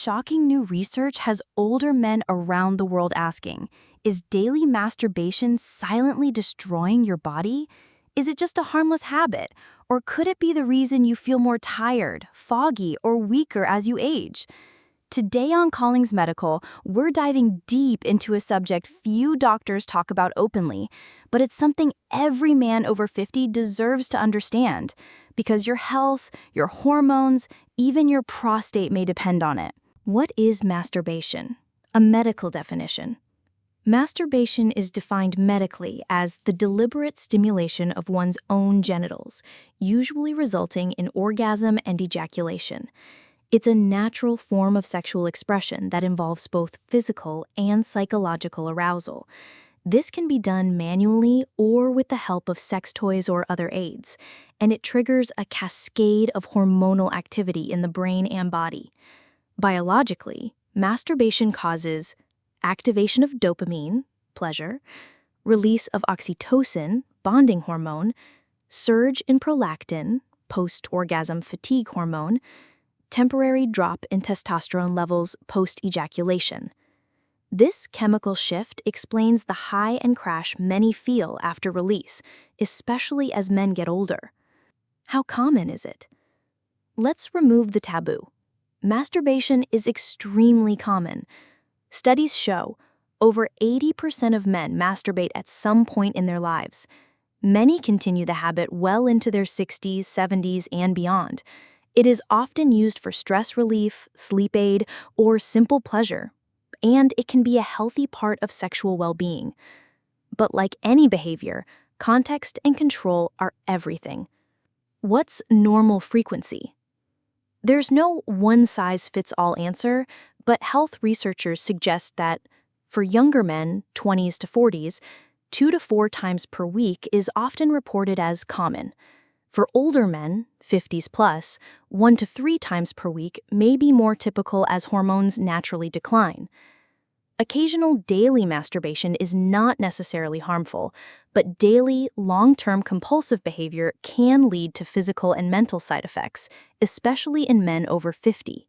shocking new research has older men around the world asking, is daily masturbation silently destroying your body? Is it just a harmless habit? Or could it be the reason you feel more tired, foggy, or weaker as you age? Today on Callings Medical, we're diving deep into a subject few doctors talk about openly, but it's something every man over 50 deserves to understand, because your health, your hormones, even your prostate may depend on it. What is masturbation? A medical definition. Masturbation is defined medically as the deliberate stimulation of one's own genitals, usually resulting in orgasm and ejaculation. It's a natural form of sexual expression that involves both physical and psychological arousal. This can be done manually or with the help of sex toys or other aids, and it triggers a cascade of hormonal activity in the brain and body. Biologically, masturbation causes activation of dopamine, pleasure, release of oxytocin, bonding hormone, surge in prolactin, post-orgasm fatigue hormone, temporary drop in testosterone levels post-ejaculation. This chemical shift explains the high and crash many feel after release, especially as men get older. How common is it? Let's remove the taboo. Masturbation is extremely common. Studies show over 80% of men masturbate at some point in their lives. Many continue the habit well into their 60s, 70s, and beyond. It is often used for stress relief, sleep aid, or simple pleasure, and it can be a healthy part of sexual well-being. But like any behavior, context and control are everything. What's normal frequency? There's no one-size-fits-all answer, but health researchers suggest that for younger men, 20s to 40s, 2 to 4 times per week is often reported as common. For older men, 50s plus, 1 to 3 times per week may be more typical as hormones naturally decline. Occasional daily masturbation is not necessarily harmful, but daily, long-term compulsive behavior can lead to physical and mental side effects, especially in men over 50.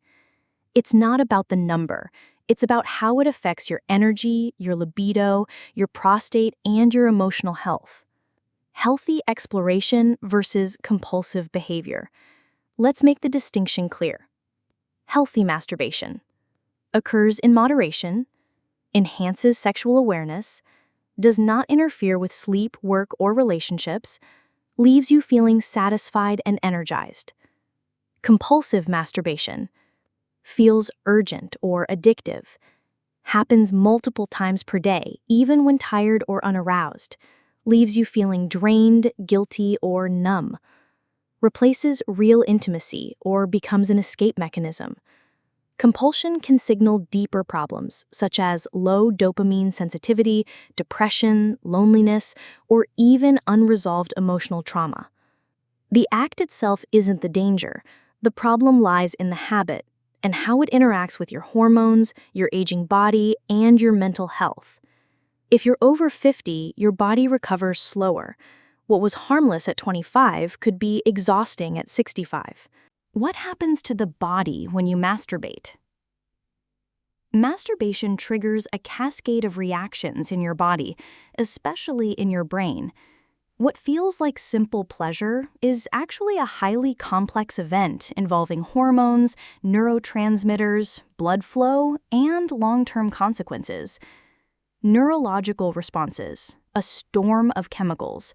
It's not about the number. It's about how it affects your energy, your libido, your prostate, and your emotional health. Healthy exploration versus compulsive behavior. Let's make the distinction clear. Healthy masturbation occurs in moderation, enhances sexual awareness, does not interfere with sleep, work, or relationships, leaves you feeling satisfied and energized. Compulsive masturbation feels urgent or addictive, happens multiple times per day, even when tired or unaroused, leaves you feeling drained, guilty, or numb, replaces real intimacy or becomes an escape mechanism. Compulsion can signal deeper problems, such as low dopamine sensitivity, depression, loneliness, or even unresolved emotional trauma. The act itself isn't the danger. The problem lies in the habit and how it interacts with your hormones, your aging body, and your mental health. If you're over 50, your body recovers slower. What was harmless at 25 could be exhausting at 65. What happens to the body when you masturbate? Masturbation triggers a cascade of reactions in your body, especially in your brain. What feels like simple pleasure is actually a highly complex event involving hormones, neurotransmitters, blood flow, and long-term consequences. Neurological responses, a storm of chemicals.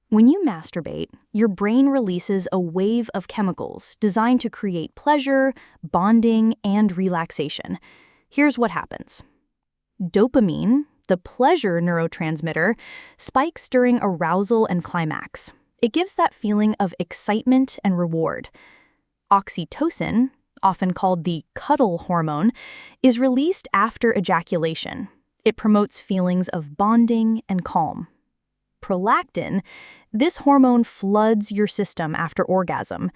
When you masturbate, your brain releases a wave of chemicals designed to create pleasure, bonding, and relaxation. Here's what happens. Dopamine, the pleasure neurotransmitter, spikes during arousal and climax. It gives that feeling of excitement and reward. Oxytocin, often called the cuddle hormone, is released after ejaculation. It promotes feelings of bonding and calm. Prolactin, this hormone floods your system after orgasm.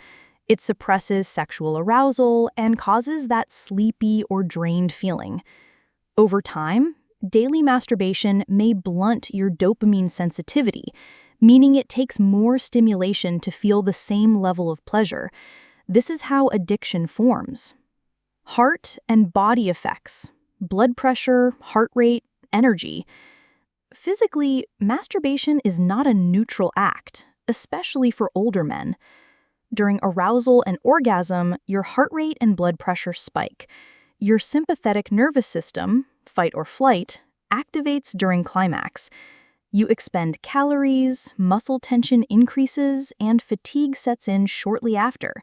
It suppresses sexual arousal and causes that sleepy or drained feeling. Over time, daily masturbation may blunt your dopamine sensitivity, meaning it takes more stimulation to feel the same level of pleasure. This is how addiction forms. Heart and body effects, blood pressure, heart rate, energy. Physically, masturbation is not a neutral act, especially for older men. During arousal and orgasm, your heart rate and blood pressure spike. Your sympathetic nervous system, fight or flight, activates during climax. You expend calories, muscle tension increases, and fatigue sets in shortly after.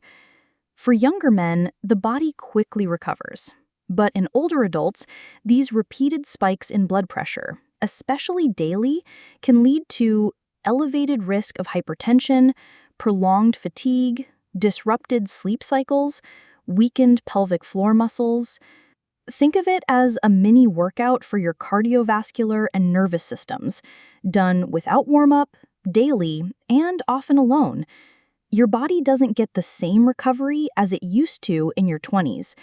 For younger men, the body quickly recovers. But in older adults, these repeated spikes in blood pressure, especially daily, can lead to elevated risk of hypertension, prolonged fatigue, disrupted sleep cycles, weakened pelvic floor muscles. Think of it as a mini workout for your cardiovascular and nervous systems, done without warm-up, daily, and often alone. Your body doesn't get the same recovery as it used to in your 20s.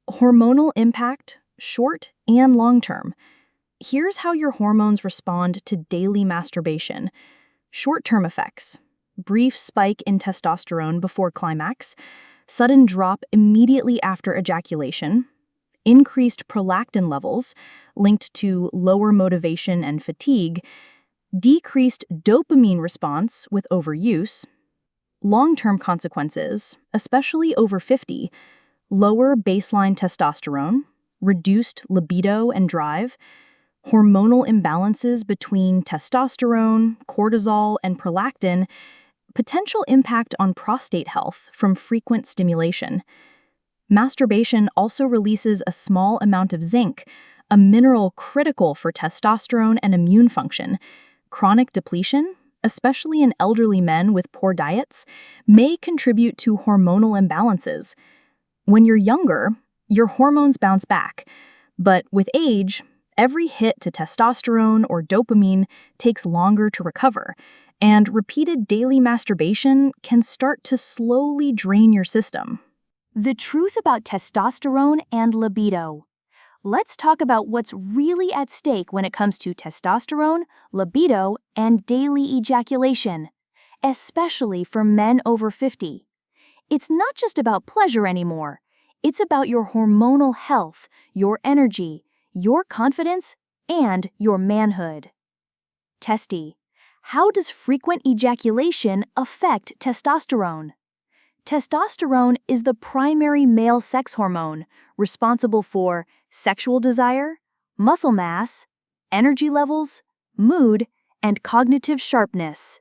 Hormonal impact, short and long-term. Here's how your hormones respond to daily masturbation. Short-term effects. Brief spike in testosterone before climax. Sudden drop immediately after ejaculation. Increased prolactin levels, linked to lower motivation and fatigue. Decreased dopamine response with overuse. Long-term consequences, especially over 50, lower baseline testosterone, reduced libido and drive, hormonal imbalances between testosterone, cortisol, and prolactin, potential impact on prostate health from frequent stimulation. Masturbation also releases a small amount of zinc, a mineral critical for testosterone and immune function. Chronic depletion, especially in elderly men with poor diets, may contribute to hormonal imbalances. When you're younger, your hormones bounce back, but with age, every hit to testosterone or dopamine takes longer to recover, and repeated daily masturbation can start to slowly drain your system. The truth about testosterone and libido. Let's talk about what's really at stake when it comes to testosterone, libido, and daily ejaculation, especially for men over 50. It's not just about pleasure anymore. It's about your hormonal health, your energy, your confidence, and your manhood. Testy. How does frequent ejaculation affect testosterone? Testosterone is the primary male sex hormone responsible for sexual desire, muscle mass, energy levels, mood, and cognitive sharpness.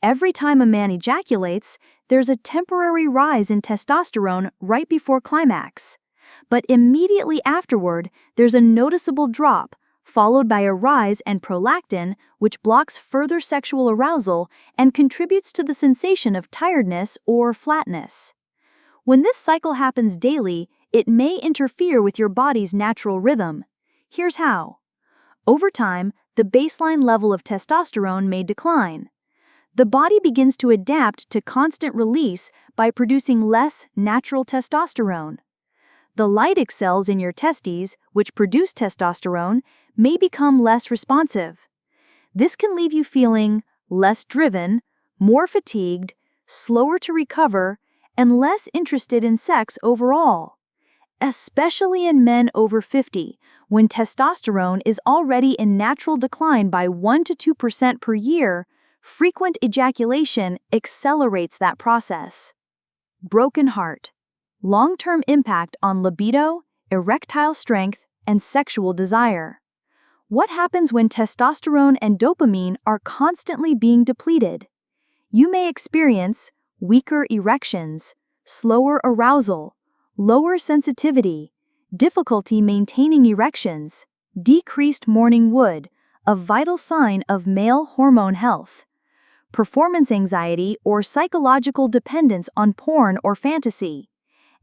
Every time a man ejaculates, there's a temporary rise in testosterone right before climax. But immediately afterward, there's a noticeable drop, followed by a rise in prolactin, which blocks further sexual arousal and contributes to the sensation of tiredness or flatness. When this cycle happens daily, it may interfere with your body's natural rhythm. Here's how. Over time, the baseline level of testosterone may decline. The body begins to adapt to constant release by producing less natural testosterone. The Leydig cells in your testes, which produce testosterone, may become less responsive. This can leave you feeling less driven, more fatigued, slower to recover, and less interested in sex overall. Especially in men over 50, when testosterone is already in natural decline by 1 to 2% per year, frequent ejaculation accelerates that process. Broken heart. Long-term impact on libido, erectile strength, and sexual desire. What happens when testosterone and dopamine are constantly being depleted? You may experience weaker erections, slower arousal, lower sensitivity, difficulty maintaining erections, decreased morning wood, a vital sign of male hormone health, performance anxiety or psychological dependence on porn or fantasy.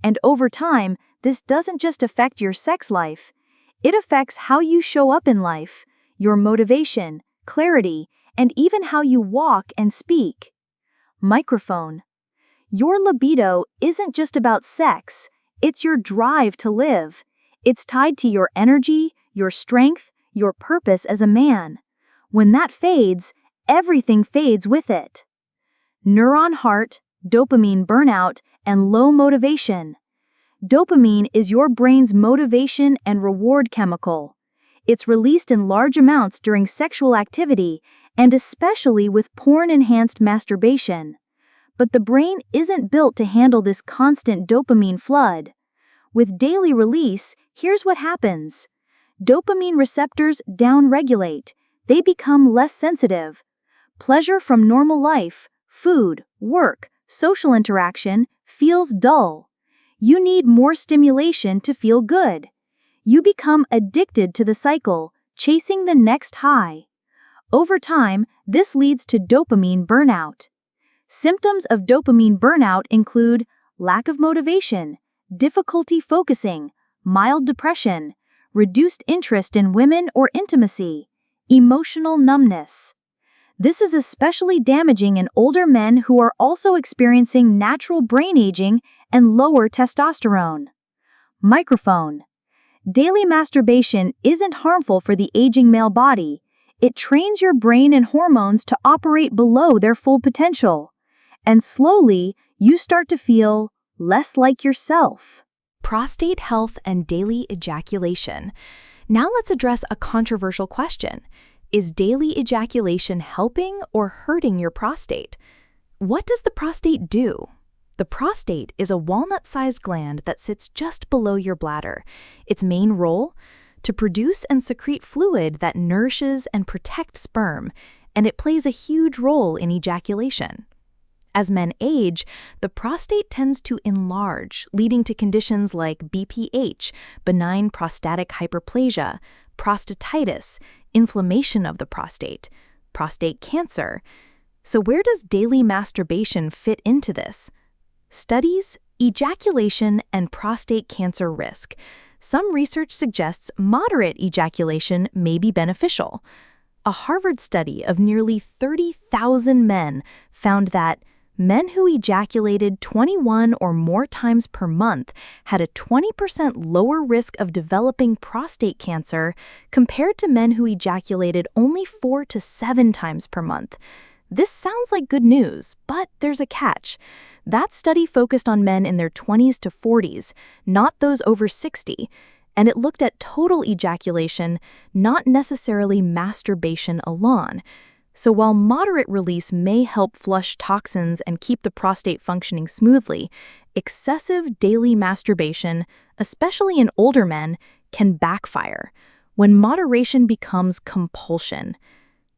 And over time, this doesn't just affect your sex life. It affects how you show up in life, your motivation, clarity, and even how you walk and speak. Microphone. Your libido isn't just about sex, it's your drive to live. It's tied to your energy, your strength, your purpose as a man. When that fades, everything fades with it. Neuron heart, dopamine burnout, and low motivation. Dopamine is your brain's motivation and reward chemical. It's released in large amounts during sexual activity and especially with porn-enhanced masturbation. But the brain isn't built to handle this constant dopamine flood. With daily release, here's what happens. Dopamine receptors downregulate. They become less sensitive. Pleasure from normal life, food, work, social interaction feels dull. You need more stimulation to feel good. You become addicted to the cycle, chasing the next high. Over time, this leads to dopamine burnout. Symptoms of dopamine burnout include lack of motivation, difficulty focusing, mild depression, reduced interest in women or intimacy, emotional numbness. This is especially damaging in older men who are also experiencing natural brain aging and lower testosterone. Microphone. Daily masturbation isn't harmful for the aging male body. It trains your brain and hormones to operate below their full potential. And slowly, you start to feel less like yourself. Prostate health and daily ejaculation. Now let's address a controversial question. Is daily ejaculation helping or hurting your prostate? What does the prostate do? The prostate is a walnut-sized gland that sits just below your bladder. Its main role? To produce and secrete fluid that nourishes and protects sperm, and it plays a huge role in ejaculation. As men age, the prostate tends to enlarge, leading to conditions like BPH, benign prostatic hyperplasia, prostatitis, inflammation of the prostate cancer. So where does daily masturbation fit into this? Studies, ejaculation, and prostate cancer risk. Some research suggests moderate ejaculation may be beneficial. A Harvard study of nearly 30,000 men found that men who ejaculated 21 or more times per month had a 20% lower risk of developing prostate cancer compared to men who ejaculated only 4 to 7 times per month. This sounds like good news, but there's a catch. That study focused on men in their 20s to 40s, not those over 60, and it looked at total ejaculation, not necessarily masturbation alone. So while moderate release may help flush toxins and keep the prostate functioning smoothly, excessive daily masturbation, especially in older men, can backfire when moderation becomes compulsion.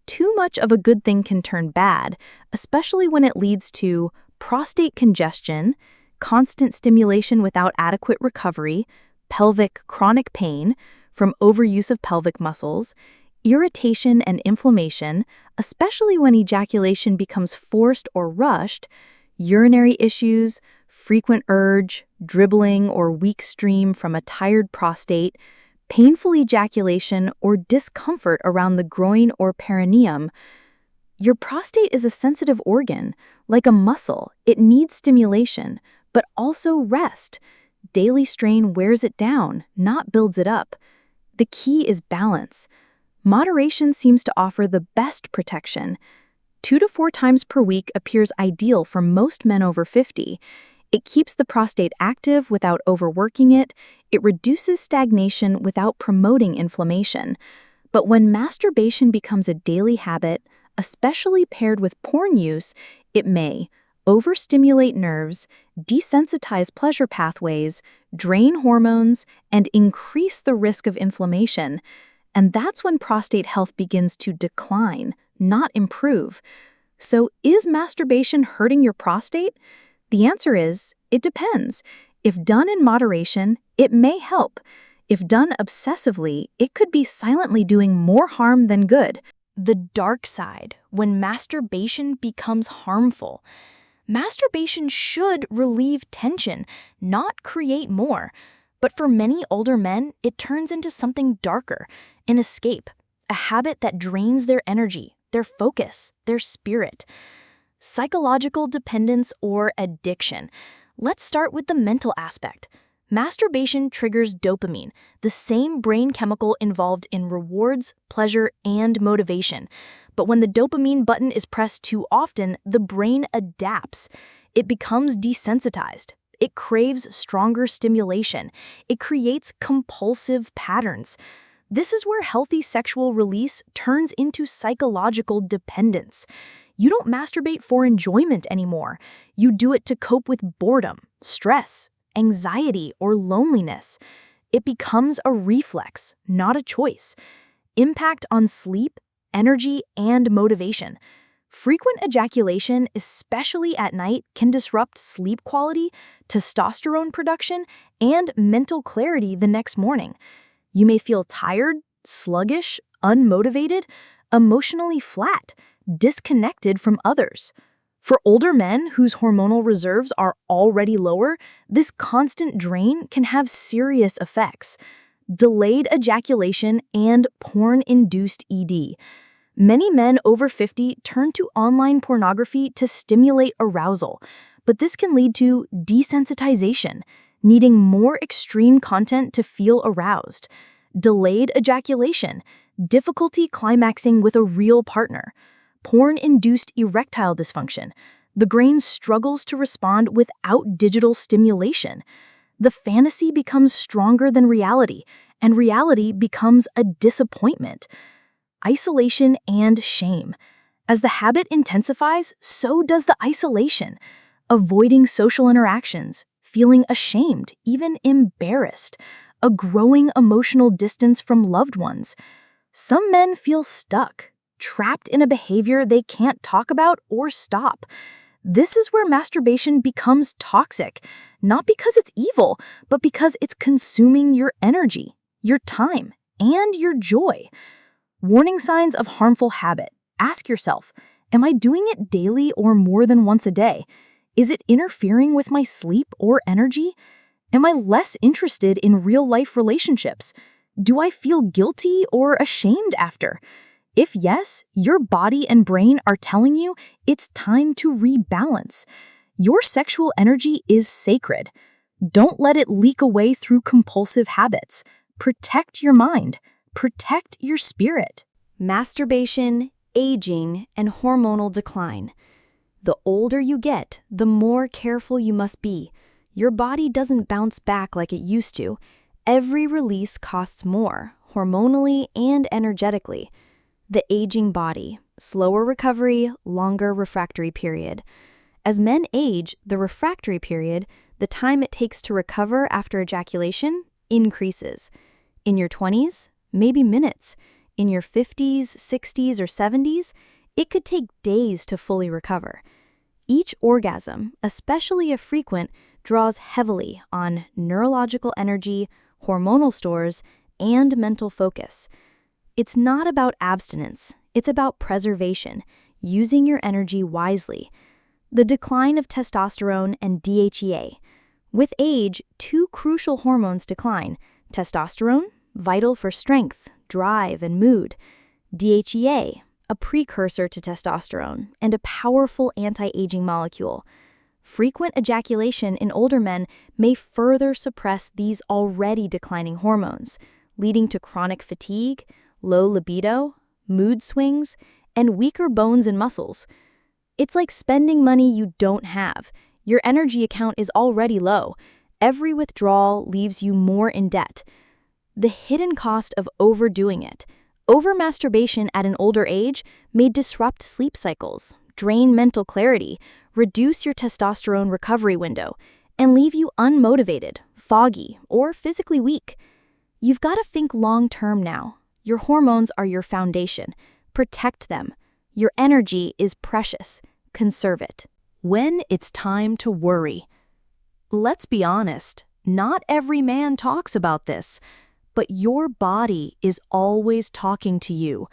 Too much of a good thing can turn bad, especially when it leads to prostate congestion, constant stimulation without adequate recovery, pelvic chronic pain from overuse of pelvic muscles, irritation and inflammation, especially when ejaculation becomes forced or rushed, urinary issues, frequent urge, dribbling or weak stream from a tired prostate, painful ejaculation, or discomfort around the groin or perineum. Your prostate is a sensitive organ. Like a muscle, it needs stimulation, but also rest. Daily strain wears it down, not builds it up. The key is balance. Moderation seems to offer the best protection. 2 to 4 times per week appears ideal for most men over 50. It keeps the prostate active without overworking it. It reduces stagnation without promoting inflammation. But when masturbation becomes a daily habit, especially paired with porn use, it may overstimulate nerves, desensitize pleasure pathways, drain hormones, and increase the risk of inflammation. And that's when prostate health begins to decline, not improve. So is masturbation hurting your prostate? The answer is, it depends. If done in moderation, it may help. If done obsessively, it could be silently doing more harm than good. The dark side, when masturbation becomes harmful. Masturbation should relieve tension, not create more. But for many older men, it turns into something darker, an escape, a habit that drains their energy, their focus, their spirit. Psychological dependence or addiction. Let's start with the mental aspect. Masturbation triggers dopamine, the same brain chemical involved in rewards, pleasure, and motivation. But when the dopamine button is pressed too often, the brain adapts. It becomes desensitized. It craves stronger stimulation. It creates compulsive patterns. This is where healthy sexual release turns into psychological dependence. You don't masturbate for enjoyment anymore. You do it to cope with boredom, stress, anxiety, or loneliness. It becomes a reflex, not a choice. Impact on sleep, energy, and motivation. Frequent ejaculation, especially at night, can disrupt sleep quality, testosterone production, and mental clarity the next morning. You may feel tired, sluggish, unmotivated, emotionally flat, disconnected from others. For older men whose hormonal reserves are already lower, this constant drain can have serious effects. Delayed ejaculation and porn-induced ED. Many men over 50 turn to online pornography to stimulate arousal, but this can lead to desensitization, needing more extreme content to feel aroused. Delayed ejaculation, difficulty climaxing with a real partner. Porn-induced erectile dysfunction. The brain struggles to respond without digital stimulation. The fantasy becomes stronger than reality, and reality becomes a disappointment. Isolation and shame. As the habit intensifies, so does the isolation. Avoiding social interactions, feeling ashamed, even embarrassed. A growing emotional distance from loved ones. Some men feel stuck, trapped in a behavior they can't talk about or stop. This is where masturbation becomes toxic, not because it's evil, but because it's consuming your energy, your time, and your joy. Warning signs of harmful habit. Ask yourself, am I doing it daily or more than once a day? Is it interfering with my sleep or energy? Am I less interested in real-life relationships? Do I feel guilty or ashamed after? If yes, your body and brain are telling you it's time to rebalance. Your sexual energy is sacred. Don't let it leak away through compulsive habits. Protect your mind. Protect your spirit. Masturbation, aging, and hormonal decline. The older you get, the more careful you must be. Your body doesn't bounce back like it used to. Every release costs more, hormonally and energetically. The aging body, slower recovery, longer refractory period. As men age, the refractory period, the time it takes to recover after ejaculation, increases. In your 20s, maybe minutes. In your 50s, 60s, or 70s, it could take days to fully recover. Each orgasm, especially if frequent, draws heavily on neurological energy, hormonal stores, and mental focus. It's not about abstinence, it's about preservation, using your energy wisely. The decline of testosterone and DHEA. With age, two crucial hormones decline: testosterone, vital for strength, drive, and mood; DHEA, a precursor to testosterone and a powerful anti-aging molecule. Frequent ejaculation in older men may further suppress these already declining hormones, leading to chronic fatigue, low libido, mood swings, and weaker bones and muscles. It's like spending money you don't have. Your energy account is already low. Every withdrawal leaves you more in debt. The hidden cost of overdoing it. Overmasturbation at an older age may disrupt sleep cycles, drain mental clarity, reduce your testosterone recovery window, and leave you unmotivated, foggy, or physically weak. You've got to think long-term now. Your hormones are your foundation. Protect them. Your energy is precious. Conserve it. When it's time to worry. Let's be honest, not every man talks about this, but your body is always talking to you.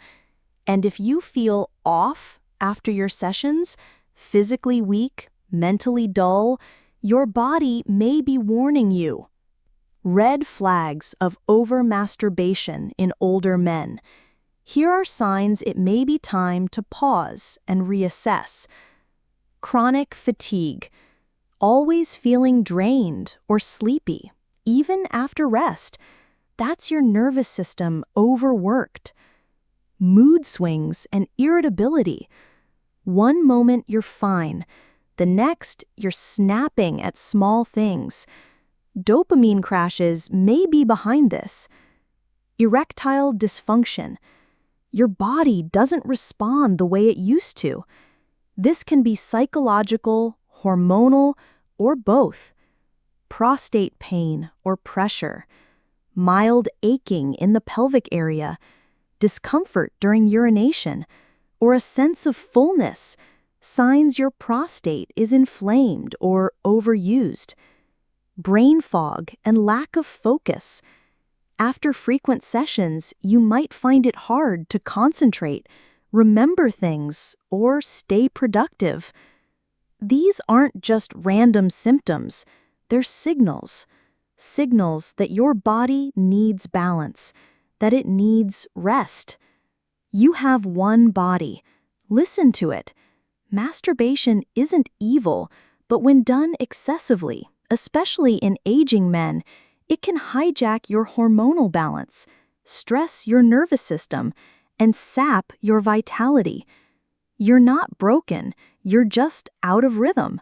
And if you feel off after your sessions, physically weak, mentally dull, your body may be warning you. Red flags of overmasturbation in older men. Here are signs it may be time to pause and reassess. Chronic fatigue. Always feeling drained or sleepy, even after rest. That's your nervous system overworked. Mood swings and irritability. One moment you're fine, The next, you're snapping at small things. Dopamine crashes may be behind this. Erectile dysfunction. Your body doesn't respond the way it used to. This can be psychological, hormonal, or both. Prostate pain or pressure. Mild aching in the pelvic area. Discomfort during urination, or a sense of fullness, signs your prostate is inflamed or overused. Brain fog and lack of focus. After frequent sessions, you might find it hard to concentrate, remember things, or stay productive. These aren't just random symptoms, they're signals. Signals that your body needs balance, that it needs rest. You have one body. Listen to it. Masturbation isn't evil, but when done excessively, especially in aging men, it can hijack your hormonal balance, stress your nervous system, and sap your vitality. You're not broken, you're just out of rhythm.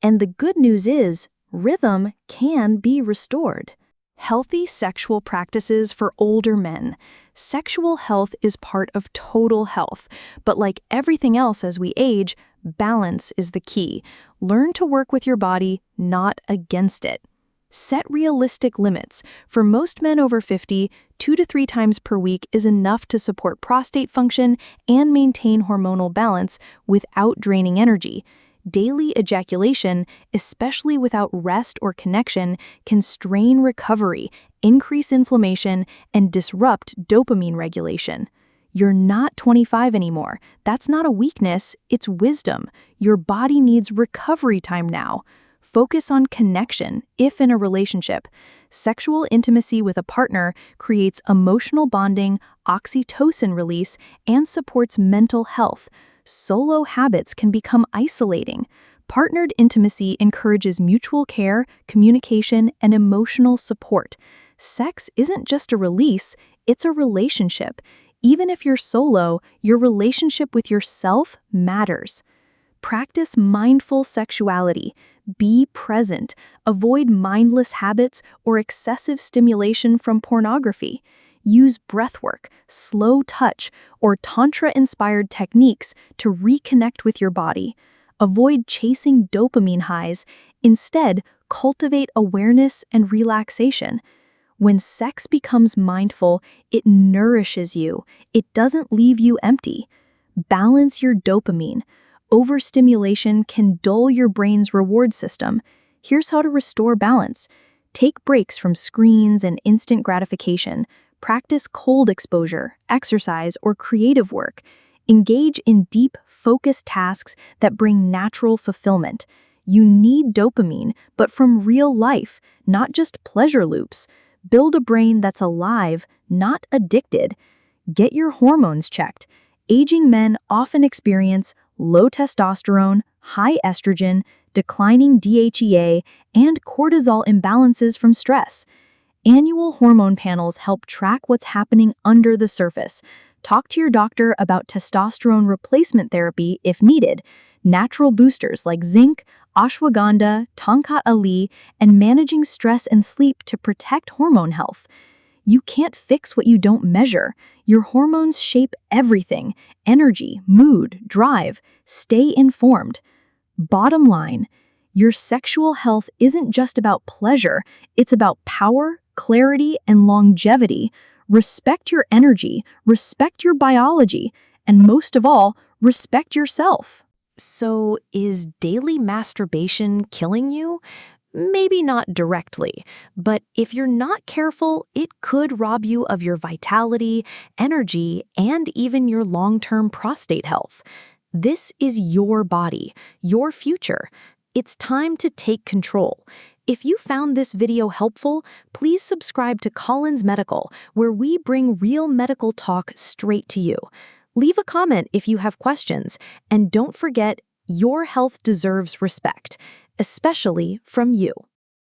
And the good news is, rhythm can be restored. Healthy sexual practices for older men. Sexual health is part of total health, but like everything else as we age, balance is the key. Learn to work with your body, not against it. Set realistic limits. For most men over 50, 2 to 3 times per week is enough to support prostate function and maintain hormonal balance without draining energy. Daily ejaculation, especially without rest or connection, can strain recovery, increase inflammation, and disrupt dopamine regulation. You're not 25 anymore. That's not a weakness, it's wisdom. Your body needs recovery time now. Focus on connection, if in a relationship. Sexual intimacy with a partner creates emotional bonding, oxytocin release, and supports mental health. Solo habits can become isolating. Partnered intimacy encourages mutual care, communication, and emotional support. Sex isn't just a release, it's a relationship. Even if you're solo, your relationship with yourself matters. Practice mindful sexuality. Be present. Avoid mindless habits or excessive stimulation from pornography. Use breathwork, slow touch, or tantra-inspired techniques to reconnect with your body. Avoid chasing dopamine highs. Instead, cultivate awareness and relaxation. When sex becomes mindful, it nourishes you. It doesn't leave you empty. Balance your dopamine. Overstimulation can dull your brain's reward system. Here's how to restore balance. Take breaks from screens and instant gratification. Practice cold exposure, exercise, or creative work. Engage in deep, focused tasks that bring natural fulfillment. You need dopamine, but from real life, not just pleasure loops. Build a brain that's alive, not addicted. Get your hormones checked. Aging men often experience low testosterone, high estrogen, declining DHEA, and cortisol imbalances from stress. Annual hormone panels help track what's happening under the surface. Talk to your doctor about testosterone replacement therapy if needed. Natural boosters like zinc, ashwagandha, tongkat ali, and managing stress and sleep to protect hormone health. You can't fix what you don't measure. Your hormones shape everything: energy, mood, drive. Stay informed. Bottom line, your sexual health isn't just about pleasure, it's about power, clarity, and longevity. Respect your energy, respect your biology, and most of all, respect yourself. So, is daily masturbation killing you? Maybe not directly, but if you're not careful, it could rob you of your vitality, energy, and even your long-term prostate health. This is your body, your future. It's time to take control. If you found this video helpful, please subscribe to Collins Medical, where we bring real medical talk straight to you. Leave a comment if you have questions, and don't forget, your health deserves respect, especially from you.